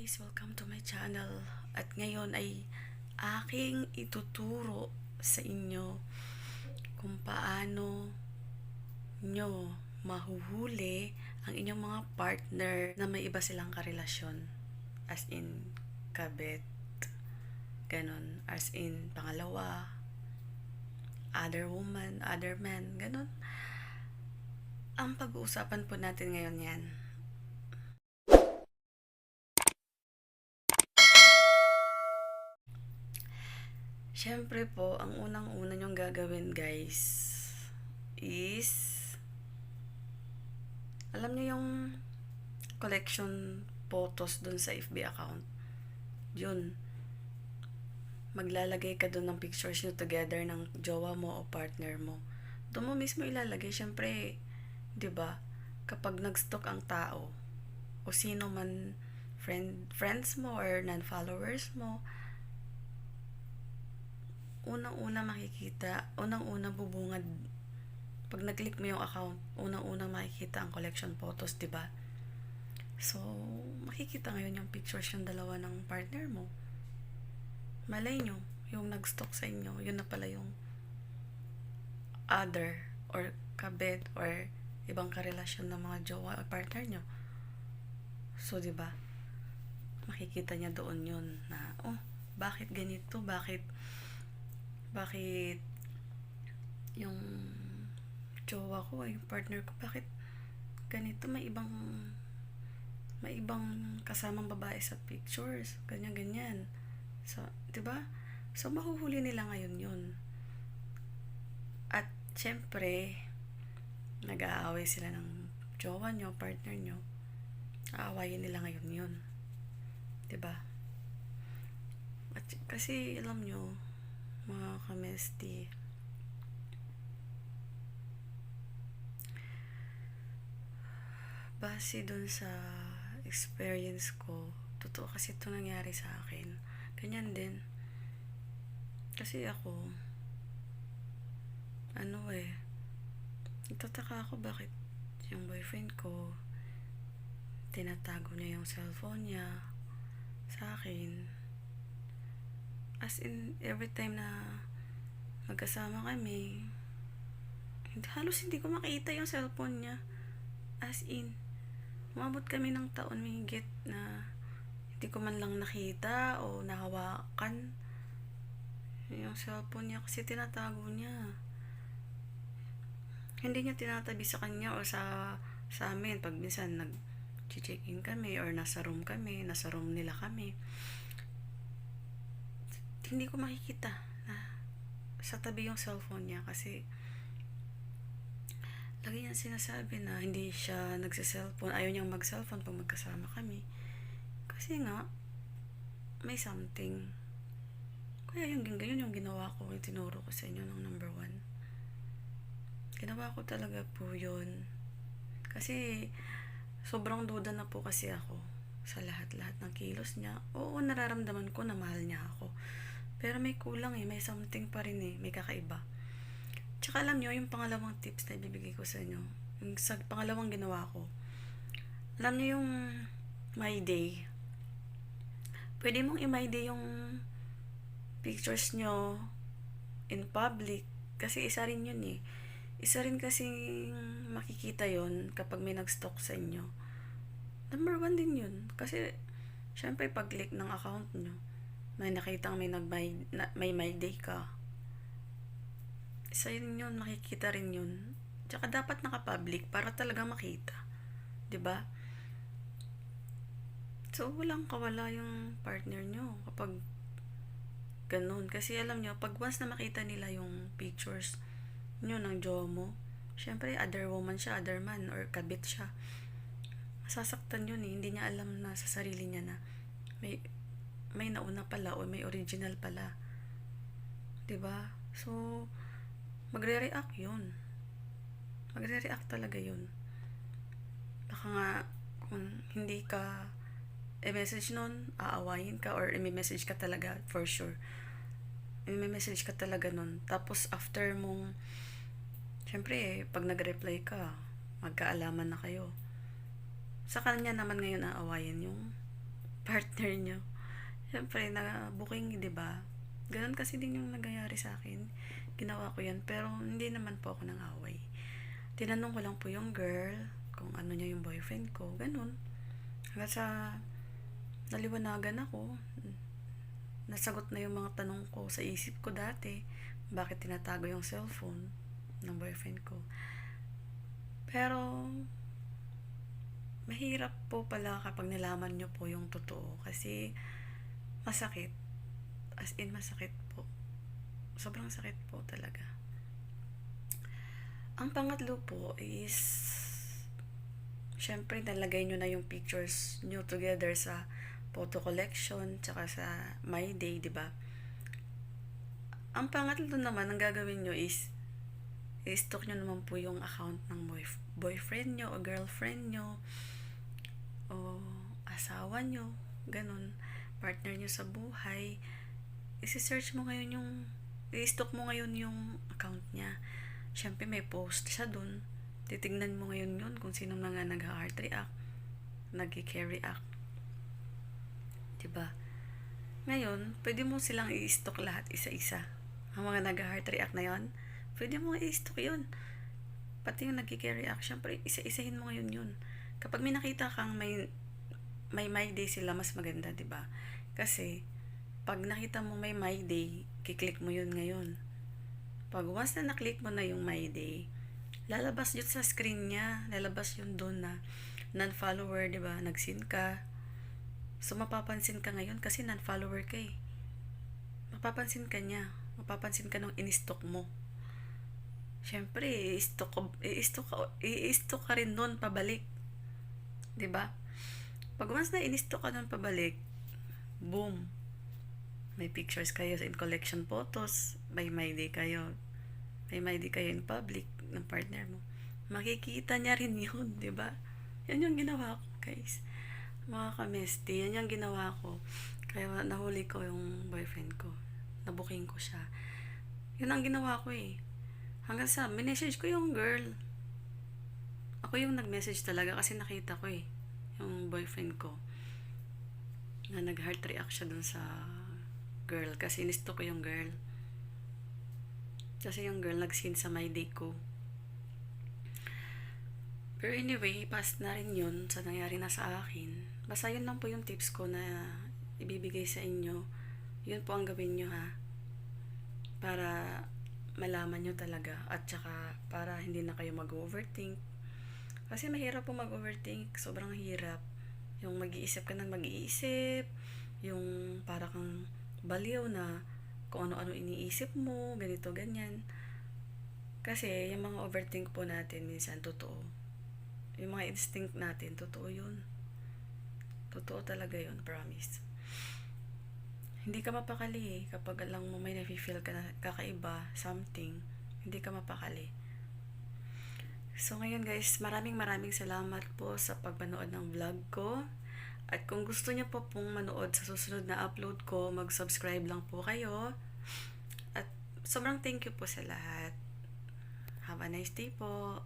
guys! Welcome to my channel. At ngayon ay aking ituturo sa inyo kung paano nyo mahuhuli ang inyong mga partner na may iba silang karelasyon. As in, kabet, ganon. As in, pangalawa, other woman, other man, ganon. Ang pag-uusapan po natin ngayon yan. Siyempre po, ang unang-una nyong gagawin guys is, alam niyo yung collection photos dun sa FB account. Yun. Maglalagay ka dun ng pictures nyo together ng jowa mo o partner mo. Doon mo mismo ilalagay. Siyempre, di ba, kapag nag-stalk ang tao, o sino man, friends mo or non-followers mo, unang-una makikita, unang-una bubungad pag nag-click mo yung account, unang-una makikita ang collection photos, di ba? So, makikita ngayon yung pictures yung dalawa ng partner mo. Malay nyo, yung nag-stalk sa inyo, yun na pala yung other or kabet or ibang karelasyon ng mga jowa o partner nyo. So, di ba? Makikita niya doon yun na, oh, bakit ganito? Bakit yung jowa ko, yung partner ko, bakit ganito? May ibang kasamang babae sa pictures, ganyan. So, 'di ba? So mahuhuli nila ngayon 'yun. At syempre, nag-aaway sila ng jowa nyo, partner nyo. Aawayin nila ngayon 'yun. 'Di ba? At kasi alam nyo, mga kamesti, base dun sa experience ko, totoo kasi ito nangyari sa akin. Ganyan din. Kasi ako, nagtataka ako bakit yung boyfriend ko, tinatago niya yung cellphone niya sa akin. As in, every time na magkasama kami, halos hindi ko makita yung cellphone niya. As in, umabot kami ng taon mahigit na hindi ko man lang nakita o nahawakan yung cellphone niya kasi tinatago niya. Hindi niya tinatabi sa kanya o sa amin pag minsan nag-check-in kami or nasa room nila kami. Hindi ko makikita na sa tabi yung cellphone niya kasi lagi niya sinasabi na hindi siya nagsa-cellphone, ayaw niyang mag-cellphone pag magkasama kami. Kasi nga, may something. Kaya yung ganyan yung ginawa ko, yung tinuro ko sa inyo ng number 1. Ginawa ko talaga po yun. Kasi, sobrang duda na po kasi ako sa lahat-lahat ng kilos niya. Oo, nararamdaman ko na mahal niya ako. Pero may kulang may something pa rin may kakaiba. Tsaka alam nyo, yung pangalawang tips na ibibigay ko sa inyo, yung sa pangalawang ginawa ko, alam nyo yung my day, pwede mong i-my day yung pictures nyo in public, kasi isa rin yun isa rin kasing makikita yon kapag may nag-stalk sa inyo. Number 1 din yun, kasi syempre pag click ng account nyo, may nakitang may my day ka, isa rin yun, makikita rin yun. Tsaka dapat naka-public para talaga makita, 'di ba? So walang kawala yung partner nyo kapag ganun, kasi alam nyo, pag once na makita nila yung pictures nyo ng jowa mo, syempre other woman siya, other man, or kabit siya, masasaktan yun hindi niya alam na sa sarili niya na may nauna pala o may original pala, 'di ba? So magre-react talaga yun. Baka nga kung hindi ka i-message nun, aawayin ka or i-message ka talaga for sure. I-message ka talaga nun. Tapos after mong, syempre pag nag-reply ka, magkaalaman na kayo. Sa kanya naman ngayon aawayin yung partner nyo. Siyempre, na booking, di ba? Ganun kasi din yung nangyayari sa akin. Ginawa ko yan, pero hindi naman po ako nang away. Tinanong ko lang po yung girl, kung ano niya yung boyfriend ko, ganun. Hanggang sa naliwanagan ako, nasagot na yung mga tanong ko sa isip ko dati, bakit tinatago yung cellphone ng boyfriend ko. Pero, mahirap po pala kapag nalaman nyo po yung totoo kasi masakit. As in, masakit po. Sobrang sakit po talaga. Ang pangatlo po is, syempre, nalagay nyo na yung pictures nyo together sa photo collection, tsaka sa My Day, di ba? Ang pangatlo naman, ang gagawin nyo is, i-stalk nyo naman po yung account ng boyfriend nyo o girlfriend nyo o asawa nyo, ganun, partner nyo sa buhay. I-search mo ngayon yung, i-stalk mo ngayon yung account niya. Siyempre may post siya dun. Titignan mo ngayon yun kung sino mga nag-heart react, nag-care react. Diba? Ngayon, pwede mo silang i-stalk lahat isa-isa. Ang mga nag-heart react na yon, pwede mo i-stalk yun. Pati yung nag-care react, syempre isa-isahin mo ngayon yun. Kapag may nakita kang may My Day sila, mas maganda, diba? Kasi, pag nakita mo may My Day, kiklik mo yun ngayon. Pag once na naklik mo na yung My Day, lalabas yun sa screen niya, lalabas yun doon na non-follower, diba? Nag-sin ka. So, mapapansin ka ngayon kasi non-follower ka eh. Mapapansin ka niya. Mapapansin ka nung in-stalk mo. Siyempre, i-stalk ka rin doon pabalik. Diba? Pag once na in-stalk ka doon pabalik, boom. May pictures kayo in collection photos. May My Day kayo. May My Day kayo in public ng partner mo. Makikita niya rin yun, diba? Yan yung ginawa ko, guys. Mga kamesti, yan yung ginawa ko. Kaya nahuli ko yung boyfriend ko. Nabooking ko siya. Yun ang ginawa ko eh. Hanggang sa, minessage ko yung girl. Ako yung nag-message talaga kasi nakita ko eh. Yung boyfriend ko. Na nag-heart react siya dun sa girl. Kasi inisto ko yung girl. Kasi yung girl nag-sin sa My Day ko. Pero anyway, past na rin yun sa nangyari na sa akin. Basta yun lang po yung tips ko na ibibigay sa inyo. Yun po ang gawin nyo ha. Para malaman nyo talaga. At saka para hindi na kayo mag-overthink. Kasi mahirap po mag-overthink. Sobrang hirap. Yung mag-iisip ka ng mag-iisip. Yung para kang baliw na kung ano-ano iniisip mo. Ganito, ganyan. Kasi yung mga overthink po natin minsan totoo. Yung mga instinct natin, totoo yun. Totoo talaga yun, promise. Hindi ka mapakali eh. Kapag lang mo may nafe-feel ka na kakaiba, something, hindi ka mapakali. So ngayon guys, maraming salamat po sa pagpanood ng vlog ko. At kung gusto niyo po pong manood sa susunod na upload ko, mag-subscribe lang po kayo. At sobrang thank you po sa lahat. Have a nice day po.